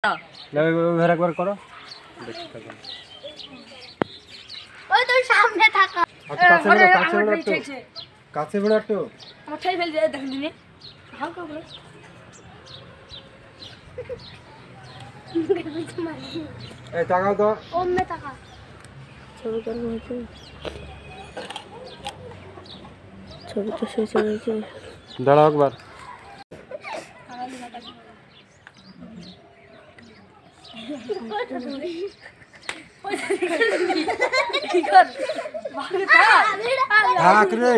একবার করো ওই তো সামনে থাকা কাছে বড় একটু আমার ঠাই ফেল দিয়ে দেখেন দিনে হালকা করে এই তাকাও তো ওমে টাকা ছবি করব হচ্ছে ছবি তো শেষ হয়ে গেছে দাঁড়াও একবার থাক রে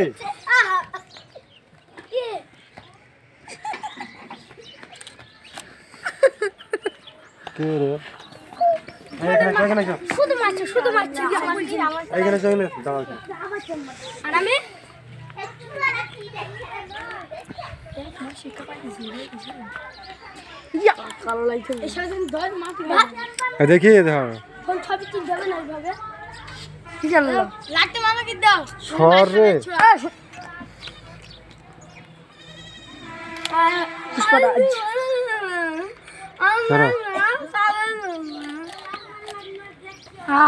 কে রে এখানে শুধু মারছে এখানে চলে দাঁড়াও আর আমি কালো লাগছে এসব দিন 10 মাস দেখি দাও কোন ছবি তুই যাবে না এইভাবে কি জানো লাগতে মামাকে দাও সর রে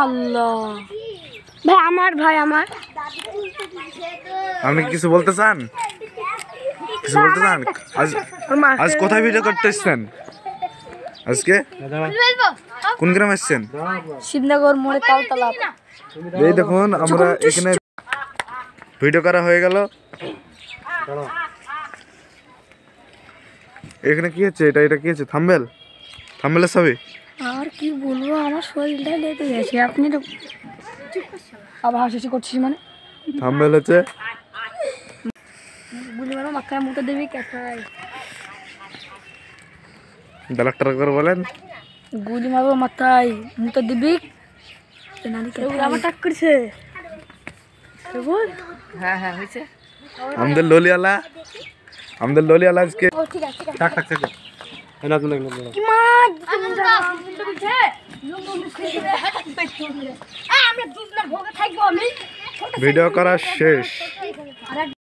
আল্লাহ ভাই আমার আপনি কিছু বলতে চান আজ কোথায় ভিডিও করতে এসছেন আজকে কোন গ্রাম এসছেন শিবনগর মোড়ে তালতলা এই দেখুন আমরা এখানে ভিডিও করা হয়ে গেল এখানে কি হচ্ছে এটা কি হচ্ছে থাম্বনেলের ছবি আর কি বলবো আমার শরীরটা লেগে গেছে আপনি তো আবার হাসি করছিস মানে থাম্বনেল হচ্ছে গুলি মারো মাথায় মুখে দেবি কেথায় ডাক্তার করে বলেন গুলি মারবো মাথায় মুখে দিবি আমার টাক করছে হ্যাঁ হয়েছে আমাদের ললিয়ালা আজকে ও ঠিক আছে টাক টাক টাক এনা তুমি কি মা আমরা দুজনে ভোগে থাকবো আমি ভিডিও করা শেষ